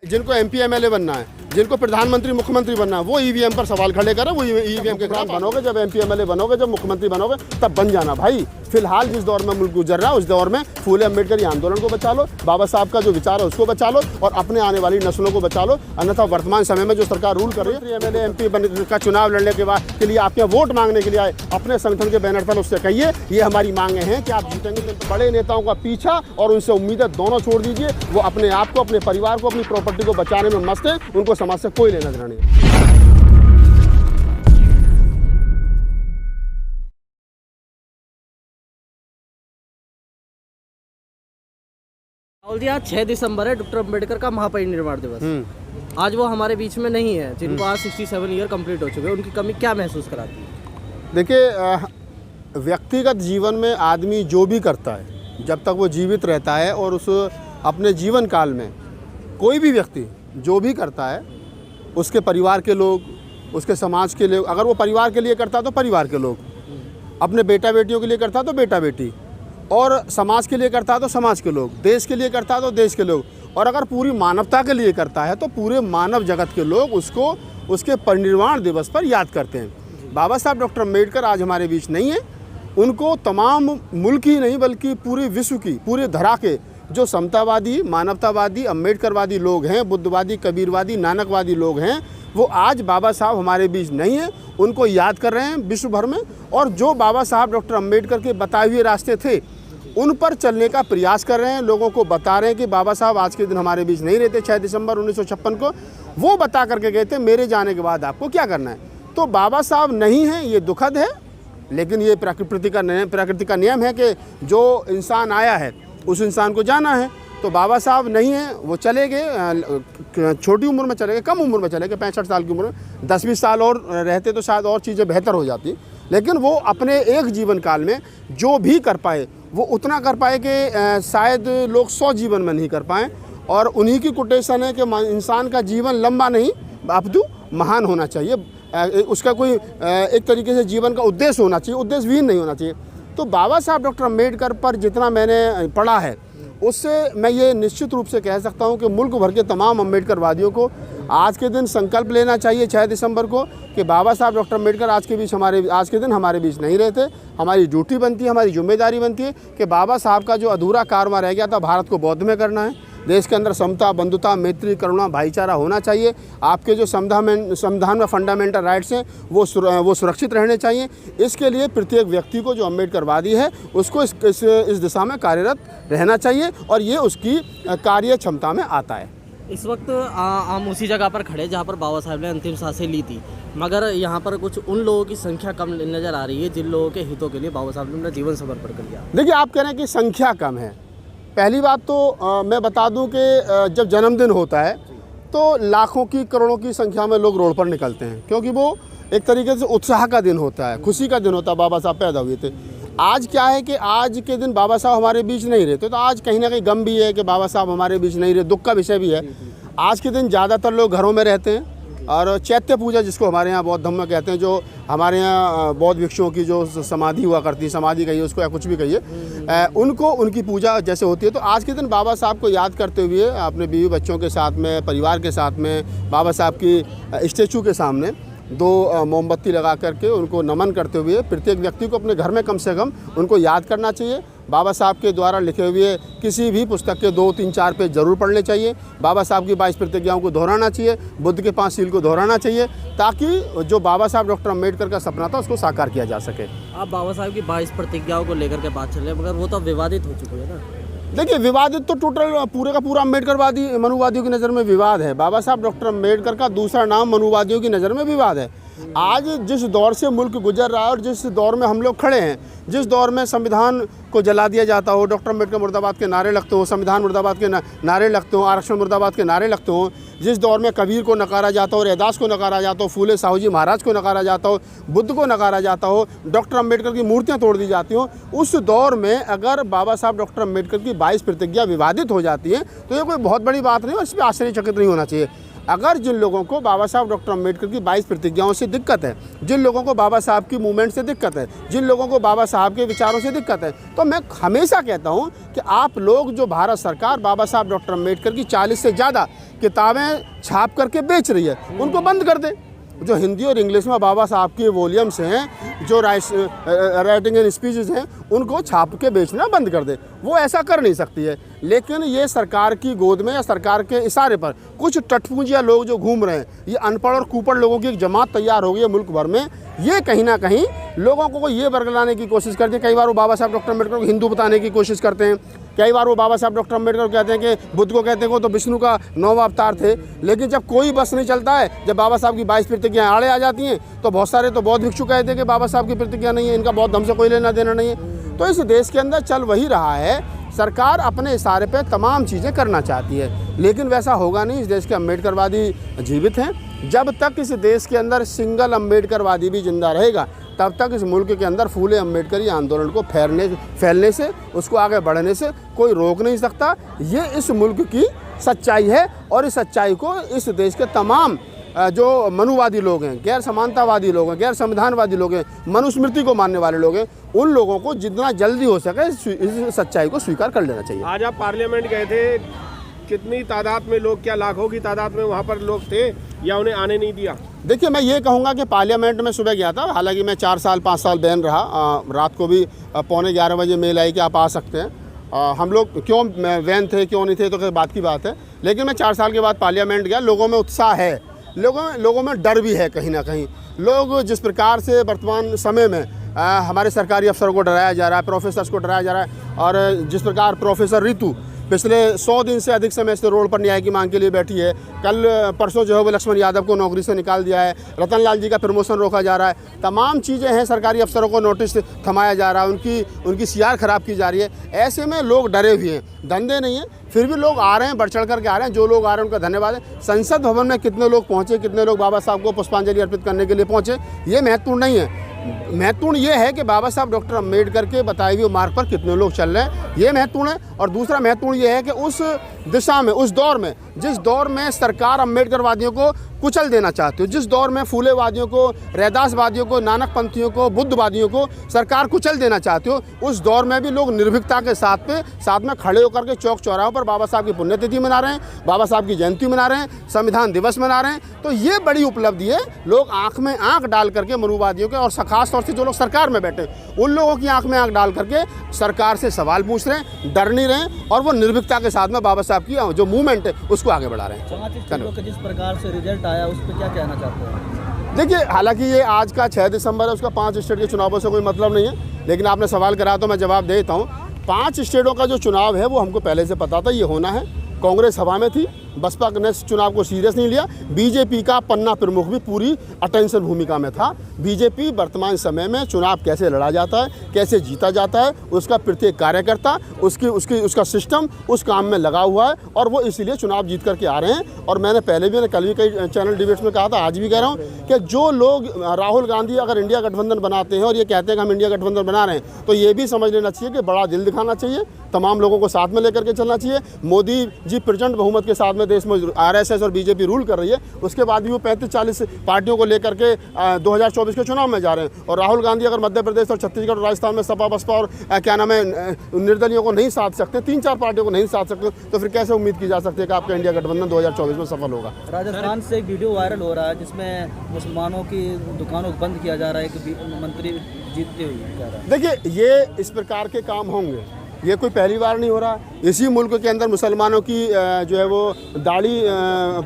जिनको MP MLA बनना है, जिनको प्रधानमंत्री मुख्यमंत्री बनना है, वो ईवीएम पर सवाल खड़े करें। वो ईवीएम के खिलाफ बनोगे, जब एमपी एमएलए बनोगे, जब मुख्यमंत्री बनोगे, तब बन जाना भाई। फिलहाल जिस दौर में मुल्क गुजर रहा है, उस दौर में फूले अम्बेडकर आंदोलन को बचा लो, बाबा साहब का जो विचार है उसको बचा लो और अपने आने वाली नस्लों को बचा लो। अन्यथा वर्तमान समय में जो सरकार रूल कर रही है, एमएलए एमपी का चुनाव लड़ने के बाद के लिए आपके वोट मांगने के लिए आए, अपने संगठन के बैनर पर उससे कहिए ये हमारी मांगे हैं कि आप जीतेंगे। बड़े नेताओं का पीछा और उनसे उम्मीदें दोनों छोड़ दीजिए। वो अपने आप को, अपने परिवार को, अपनी प्रॉपर्टी को बचाने में मस्त है, उनको समाज से कोई लेना देना नहीं। राहुल जी, आज 6 दिसंबर है, डॉक्टर अम्बेडकर का महापरिनिर्वाण दिवस। आज वो हमारे बीच में नहीं है, जिनको आज 67 ईयर कंप्लीट हो चुके हैं। उनकी कमी क्या महसूस कराती है? देखिए, व्यक्तिगत जीवन में आदमी जो भी करता है, जब तक वो जीवित रहता है और उस अपने जीवन काल में कोई भी व्यक्ति जो भी करता है, उसके परिवार के लोग, उसके समाज के लोग, अगर वो परिवार के लिए करता है तो परिवार के लोग, अपने बेटा बेटियों के लिए करता है तो बेटा बेटी, और समाज के लिए करता है तो समाज के लोग, देश के लिए करता है तो देश के लोग, और अगर पूरी मानवता के लिए करता है तो पूरे मानव जगत के लोग उसको उसके परिनिर्वाण दिवस पर याद करते हैं। बाबा साहब डॉक्टर अम्बेडकर आज हमारे बीच नहीं है। उनको तमाम मुल्क ही नहीं बल्कि पूरे विश्व की, पूरे धरा के जो समतावादी, मानवतावादी, अम्बेडकरवादी लोग हैं, बुद्धवादी, कबीरवादी, नानकवादी लोग हैं, वो आज बाबा साहब हमारे बीच नहीं है। उनको याद कर रहे हैं विश्व भर में, और जो बाबा साहब डॉक्टर अम्बेडकर के बताए हुए रास्ते थे उन पर चलने का प्रयास कर रहे हैं। लोगों को बता रहे हैं कि बाबा साहब आज के दिन हमारे बीच नहीं रहते। 6 दिसंबर 1956 को वो बता करके गए थे, मेरे जाने के बाद आपको क्या करना है। तो बाबा साहब नहीं हैं, ये दुखद है, लेकिन ये प्रकृति का नियम है कि जो इंसान आया है उस इंसान को जाना है। तो बाबा साहब नहीं हैं, वो चले गए, छोटी उम्र में चले गए, कम उम्र में चले गए, 65 साल की उम्र में। 10-20 साल और रहते तो शायद और चीज़ें बेहतर हो जाती, लेकिन वो अपने एक जीवन काल में जो भी कर पाए वो उतना कर पाए कि शायद लोग 100 जीवन में नहीं कर पाएँ। और उन्हीं की कोटेशन है कि इंसान का जीवन लंबा नहीं अपितु महान होना चाहिए। उसका कोई एक तरीके से जीवन का उद्देश्य होना चाहिए, उद्देश्यहीन नहीं होना चाहिए। तो बाबा साहब डॉक्टर अम्बेडकर पर जितना मैंने पढ़ा है, उससे मैं ये निश्चित रूप से कह सकता हूँ कि मुल्क भर के तमाम अम्बेडकरवादियों को आज के दिन संकल्प लेना चाहिए 6 दिसंबर को कि बाबा साहब डॉक्टर अम्बेडकर आज के दिन हमारे बीच नहीं रहते। हमारी ड्यूटी बनती है, हमारी जिम्मेदारी बनती है कि बाबा साहब का जो अधूरा कारवां रह गया था, भारत को बौद्ध में करना है। देश के अंदर समता, बंधुता, मैत्री, करुणा, भाईचारा होना चाहिए। आपके जो संविधान में फंडामेंटल राइट्स हैं वो सुरक्षित रहने चाहिए। इसके लिए प्रत्येक व्यक्ति को जो अम्बेडकरवादी है उसको इस दिशा में कार्यरत रहना चाहिए, और ये उसकी कार्य क्षमता में आता है। इस वक्त हम उसी जगह पर खड़े जहाँ पर बाबा साहब ने अंतिम सांसें ली थी, मगर यहाँ पर कुछ उन लोगों की संख्या कम नज़र आ रही है जिन लोगों के हितों के लिए बाबा साहब ने अपना जीवन समर्पण कर दिया। देखिए, आप कह रहे हैं कि संख्या कम है। पहली बात तो मैं बता दूं कि जब जन्मदिन होता है तो लाखों की, करोड़ों की संख्या में लोग रोड पर निकलते हैं, क्योंकि वो एक तरीके से उत्साह का दिन होता है, खुशी का दिन होता है। बाबा साहब पैदा हुए थे। आज क्या है कि आज के दिन बाबा साहब हमारे बीच नहीं रहते, तो आज कहीं ना कहीं गम भी है कि बाबा साहब हमारे बीच नहीं रहे, दुख का विषय भी है। आज के दिन ज़्यादातर लोग घरों में रहते हैं, और चैत्य पूजा जिसको हमारे यहाँ बौद्ध धर्म में कहते हैं, जो हमारे यहाँ बौद्ध भिक्षुओं की जो समाधि हुआ करती है, समाधि कहिए उसको या कुछ भी कहिए, उनको उनकी पूजा जैसे होती है। तो आज के दिन बाबा साहब को याद करते हुए अपने बीवी बच्चों के साथ में, परिवार के साथ में, बाबा साहब की स्टैचू के सामने 2 मोमबत्ती लगा करके उनको नमन करते हुए प्रत्येक व्यक्ति को अपने घर में कम से कम उनको याद करना चाहिए। बाबा साहब के द्वारा लिखे हुए किसी भी पुस्तक के 2, 3, 4 पेज जरूर पढ़ने चाहिए। बाबा साहब की 22 प्रतिज्ञाओं को दोहराना चाहिए, बुद्ध के 5 सील को दोहराना चाहिए, ताकि जो बाबा साहब डॉक्टर अम्बेडकर का सपना था उसको साकार किया जा सके। आप बाबा साहब की 22 प्रतिज्ञाओं को लेकर के बात चल रहे हैं, मगर वो तो विवादित हो चुकी है ना। देखिए, विवादित तो टोटल पूरे का पूरा अम्बेडकरवादी, मनुवादियों की नज़र में विवाद है। बाबा साहब डॉक्टर अम्बेडकर का दूसरा नाम मनुवादियों की नज़र में विवाद है। आज जिस दौर से मुल्क गुजर रहा है और जिस दौर में हम लोग खड़े हैं, जिस दौर में संविधान को जला दिया जाता हो, डॉक्टर अम्बेडकर मुर्दाबाद के नारे लगते हो, संविधान मुर्दाबाद के नारे लगते हो, आरक्षण मुर्दाबाद के नारे लगते हो, जिस दौर में कबीर को नकारा जाता हो, रैदास को नकारा जाता हो, फूले साहू जी महाराज को नकारा जाता हो, बुद्ध को नकारा जाता हो, डॉक्टर अम्बेडकर की मूर्तियाँ तोड़ दी जाती हो, उस दौर में अगर बाबा साहब डॉक्टर अम्बेडकर की 22 प्रतिज्ञा विवादित हो जाती है तो ये कोई बहुत बड़ी बात नहीं है, इस पर आश्चर्यचकित नहीं होना चाहिए। अगर जिन लोगों को बाबा साहब डॉक्टर अम्बेडकर की 22 प्रतिज्ञाओं से दिक्कत है, जिन लोगों को बाबा साहब की मूवमेंट से दिक्कत है, जिन लोगों को बाबा साहब के विचारों से दिक्कत है, तो मैं हमेशा कहता हूं कि आप लोग जो भारत सरकार बाबा साहब डॉक्टर अम्बेडकर की 40 से ज़्यादा किताबें छाप करके बेच रही है, उनको बंद कर दे। जो हिंदी और इंग्लिश में बाबा साहब की वॉल्यूम्स हैं, जो राइटिंग एंड स्पीचेस हैं, उनको छाप के बेचना बंद कर दे। वो ऐसा कर नहीं सकती है, लेकिन ये सरकार की गोद में या सरकार के इशारे पर कुछ टटपूंजिया लोग जो घूम रहे हैं, ये अनपढ़ और कुपढ़ लोगों की एक जमात तैयार हो गई है मुल्क भर में। ये कहीं ना कहीं लोगों को ये बरगलाने की कोशिश करते हैं। कई बार वो बाबा साहब डॉक्टर अम्बेडकर को हिंदू बताने की कोशिश करते हैं, कई बार वो बाबा साहब डॉक्टर अम्बेडकर कहते हैं कि बुद्ध को कहते हैं वो तो विष्णु का 9वां अवतार थे। लेकिन जब कोई बस नहीं चलता है, जब बाबा साहब की 22 प्रतिज्ञाएं आड़े आ जाती हैं, तो बहुत सारे तो बौद्ध भिक्षु कहते हैं कि बाबा साहब की प्रतिज्ञा नहीं है, इनका बौद्ध धर्म से कोई लेना देना नहीं है। तो इस देश के अंदर चल वही रहा है, सरकार अपने इशारे पे तमाम चीज़ें करना चाहती है, लेकिन वैसा होगा नहीं। इस देश के अम्बेडकरवादी जीवित हैं। जब तक इस देश के अंदर सिंगल अम्बेडकरवादी भी जिंदा रहेगा, तब तक इस मुल्क के अंदर फूले अम्बेडकरी आंदोलन को फैलने से, उसको आगे बढ़ने से कोई रोक नहीं सकता। ये इस मुल्क की सच्चाई है, और इस सच्चाई को इस देश के तमाम जो मनुवादी लोग हैं, गैर समानतावादी लोग हैं, गैर संविधानवादी लोग हैं, मनुस्मृति को मानने वाले लोग हैं, उन लोगों को जितना जल्दी हो सके इस सच्चाई को स्वीकार कर लेना चाहिए। आज आप पार्लियामेंट गए थे, कितनी तादाद में लोग, क्या लाखों की तादाद में वहाँ पर लोग थे, या उन्हें आने नहीं दिया? देखिए, मैं ये कहूँगा कि पार्लियामेंट में सुबह गया था, हालांकि मैं 4 साल 5 साल बैन रहा। रात को भी 11:15 बजे मेल आई कि आप आ सकते हैं। हम लोग क्यों वैन थे, क्यों नहीं थे, तो कोई बात की बात है। लेकिन मैं 4 साल के बाद पार्लियामेंट गया। लोगों में उत्साह है, लोगों में डर भी है कहीं ना कहीं। लोग जिस प्रकार से वर्तमान समय में हमारे सरकारी अफसरों को डराया जा रहा है, प्रोफेसर्स को डराया जा रहा है, और जिस प्रकार प्रोफेसर रितु पिछले 100 दिन से अधिक समय से रोड पर न्याय की मांग के लिए बैठी है। कल परसों जो है वो लक्ष्मण यादव को नौकरी से निकाल दिया है, रतन लाल जी का प्रमोशन रोका जा रहा है, तमाम चीज़ें हैं, सरकारी अफसरों को नोटिस थमाया जा रहा है, उनकी सीआर ख़राब की जा रही है। ऐसे में लोग डरे हुए हैं, धंधे नहीं है, फिर भी लोग आ रहे हैं, बढ़ चढ़ करके आ रहे हैं। जो लोग आ रहे हैं उनका धन्यवाद है। संसद भवन में कितने लोग पहुँचे, कितने लोग बाबा साहब को पुष्पांजलि अर्पित करने के लिए पहुँचे, ये महत्वपूर्ण नहीं है। महत्वपूर्ण ये है कि बाबा साहब डॉक्टर अम्बेडकर के बताए हुए मार्ग पर कितने लोग चल रहे हैं, ये महत्वपूर्ण है। और दूसरा महत्वपूर्ण ये है कि उस दिशा में, उस दौर में, जिस दौर में सरकार अम्बेडकरवादियों को कुचल देना चाहती हो, जिस दौर में फूलेवादियों को, रैदासवादियों को, नानक पंथियों को, बुद्धवादियों को सरकार कुचल देना चाहती हो, उस दौर में भी लोग निर्भीकता के साथ में खड़े होकर के चौक चौराहों पर बाबा साहब की पुण्यतिथि मना रहे हैं, बाबा साहब की जयंती मना रहे हैं, संविधान दिवस मना रहे हैं। तो ये बड़ी उपलब्धि है। लोग आंख में आंख डाल करके मनुवादियों के, और खास तौर से जो लोग सरकार में बैठे, उन लोगों की आंख में आंख डाल करके सरकार से सवाल पूछ रहे हैं, डर नहीं रहे हैं, और वो निर्भीकता के साथ में बाबा साहब की जो मूवमेंट है उसको आगे बढ़ा रहे हैं। 5 स्टेटों का जिस प्रकार से रिजल्ट आया, उस पर क्या कहना चाहते हैं? देखिए, हालांकि ये आज का 6 दिसंबर है, उसका 5 स्टेट के चुनावों से कोई मतलब नहीं है, लेकिन आपने सवाल करा तो मैं जवाब देता हूँ। 5 स्टेटों का जो चुनाव है वो हमको पहले से पता था, ये होना है। कांग्रेस हवा में थी, बसपा ने चुनाव को सीरियस नहीं लिया। बीजेपी का पन्ना प्रमुख भी पूरी अटेंशन भूमिका में था। बीजेपी वर्तमान समय में चुनाव कैसे लड़ा जाता है, कैसे जीता जाता है, उसका प्रत्येक कार्यकर्ता, उसका सिस्टम उस काम में लगा हुआ है, और वो इसीलिए चुनाव जीत करके आ रहे हैं। और मैंने पहले भी, कल भी कई चैनल डिबेट्स में कहा था, आज भी कह रहा हूँ कि जो लोग, राहुल गांधी अगर इंडिया गठबंधन बनाते हैं और ये कहते हैं कि हम इंडिया गठबंधन बना रहे हैं, तो ये भी समझ लेना चाहिए कि बड़ा दिल दिखाना चाहिए, तमाम लोगों को साथ में लेकर के चलना चाहिए। मोदी जी प्रचंड बहुमत के साथ में देश में आरएसएस और बीजेपी रूल कर रही है, उसके बाद भी वो 35-40 पार्टियों को लेकर के 2024 के चुनाव में जा रहे हैं। और राहुल गांधी अगर मध्य प्रदेश और छत्तीसगढ़ और राजस्थान में सपा बसपा और क्या नाम है निर्दलियों को नहीं साथ सकते, 3-4 पार्टियों को नहीं साथ सकते, तो फिर कैसे उम्मीद की जा सकती है कि आपका इंडिया गठबंधन 2024 में सफल होगा? राजस्थान से एक वीडियो वायरल हो रहा है जिसमें मुसलमानों की दुकानों को बंद किया जा रहा है, एक मंत्री जीतते हुए। देखिए, ये इस प्रकार के काम होंगे, ये कोई पहली बार नहीं हो रहा। इसी मुल्क के अंदर मुसलमानों की जो है वो दाढ़ी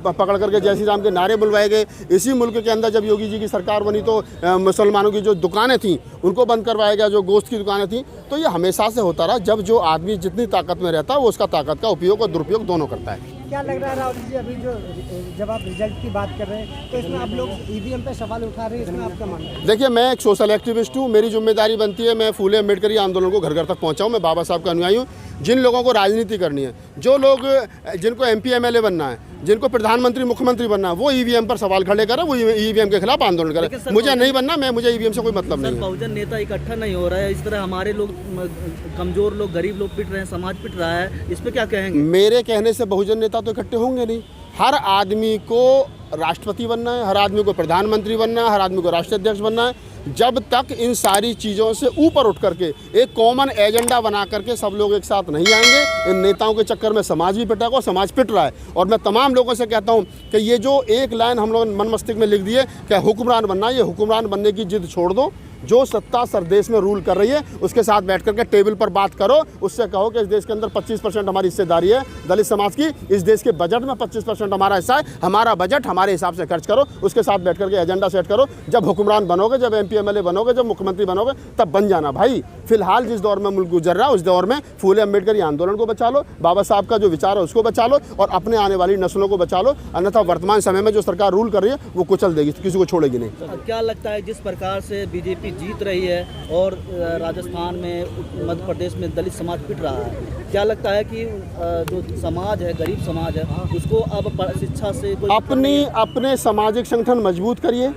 पकड़ करके जय श्री राम के नारे बुलवाए गए। इसी मुल्क के अंदर जब योगी जी की सरकार बनी तो मुसलमानों की जो दुकानें थीं उनको बंद करवाया गया, जो गोश्त की दुकानें थीं। तो ये हमेशा से होता रहा। जब जो आदमी जितनी ताकत में रहता है वो उसका ताकत का उपयोग और दुरुपयोग दोनों करता है। क्या लग रहा है राहुल जी, अभी जब आप रिजल्ट की बात कर रहे हैं तो इसमें आप लोग ईवीएम पे सवाल उठा रहे हैं, इसमें आपका मानना है? देखिए, मैं एक सोशल एक्टिविस्ट हूँ, मेरी जिम्मेदारी बनती है मैं फूले अम्बेडकरी आंदोलन को घर घर तक पहुँचाऊँ। मैं बाबा साहब का अनुयायी हूँ। जिन लोगों को राजनीति करनी है, जो लोग जिनको MP MLA बनना है, जिनको प्रधानमंत्री मुख्यमंत्री बनना है, वो ईवीएम पर सवाल खड़े करें, वो ईवीएम के खिलाफ आंदोलन करें। मुझे नहीं बनना, मुझे ईवीएम से कोई मतलब नहीं है। बहुजन नेता इकट्ठा नहीं हो रहा है, इस तरह हमारे लोग, कमजोर लोग, गरीब लोग पिट रहे हैं, समाज पिट रहा है, इस पर क्या कहेंगे? मेरे कहने से बहुजन नेता तो इकट्ठे होंगे नहीं। हर आदमी को राष्ट्रपति बनना है, हर आदमी को प्रधानमंत्री बनना है, हर आदमी को राष्ट्रीय अध्यक्ष बनना है। जब तक इन सारी चीज़ों से ऊपर उठ करके एक कॉमन एजेंडा बना करके सब लोग एक साथ नहीं आएंगे, इन नेताओं के चक्कर में समाज भी पिटेगा और समाज पिट रहा है। और मैं तमाम लोगों से कहता हूं कि ये जो एक लाइन हम लोगों ने मन मस्तिष्क में लिख दी है कि हुक्मरान बनना, ये हुक्मरान बनने की जिद छोड़ दो। जो सत्ता सर देश में रूल कर रही है उसके साथ बैठ करके टेबल पर बात करो, उससे कहो कि इस देश के अंदर 25% हमारी हिस्सेदारी है दलित समाज की, इस देश के बजट में 25% हमारा हिस्सा है, हमारा बजट हमारे हिसाब से खर्च करो, उसके साथ बैठ करके एजेंडा सेट करो। जब हुक्मरान बनोगे, जब MP MLA बनोगे, जब मुख्यमंत्री बनोगे, तब बन जाना भाई। फिलहाल जिस दौर में मुल्क गुजर रहा है उस दौर में फूले अम्बेडकरी आंदोलन को बचा लो, बाबा साहब का जो विचार है उसको बचा लो और अपने आने वाली नस्लों को बचा लो, अन्यथा वर्तमान समय में जो सरकार रूल कर रही है वो कुचल देगी, किसी को छोड़ेगी नहीं। क्या लगता है जिस प्रकार से बीजेपी जीत रही है और राजस्थान में, मध्य प्रदेश में दलित समाज पिट रहा है, क्या लगता है कि जो समाज है, गरीब समाज है, उसको अब शिक्षा से अपने सामाजिक संगठन मजबूत करिए।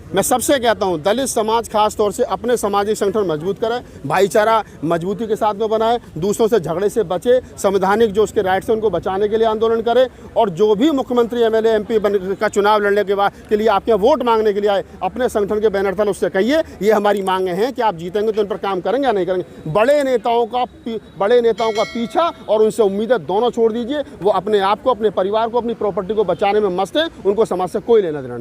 मैं सबसे कहता हूं दलित समाज खास तौर से अपने सामाजिक संगठन मजबूत करे, भाईचारा मजबूती के साथ में बनाए, दूसरों से झगड़े से बचे, संवैधानिक जो उसके राइट्स हैं उनको बचाने के लिए आंदोलन करे। और जो भी मुख्यमंत्री MLA MP का चुनाव लड़ने के बाद के लिए आपके वोट मांगने के लिए आए, अपने संगठन के बैनर तले उससे कहिए ये हमारी मांगे हैं कि आप जीतेंगे तो इन पर काम करेंगे या नहीं करेंगे। बड़े नेताओं का पीछा और उनसे उम्मीदें दोनों छोड़ दीजिए। वो अपने आप को, अपने परिवार को, अपनी प्रॉपर्टी को बचाने में मस्त है, उनको समाज से कोई लेना देना नहीं।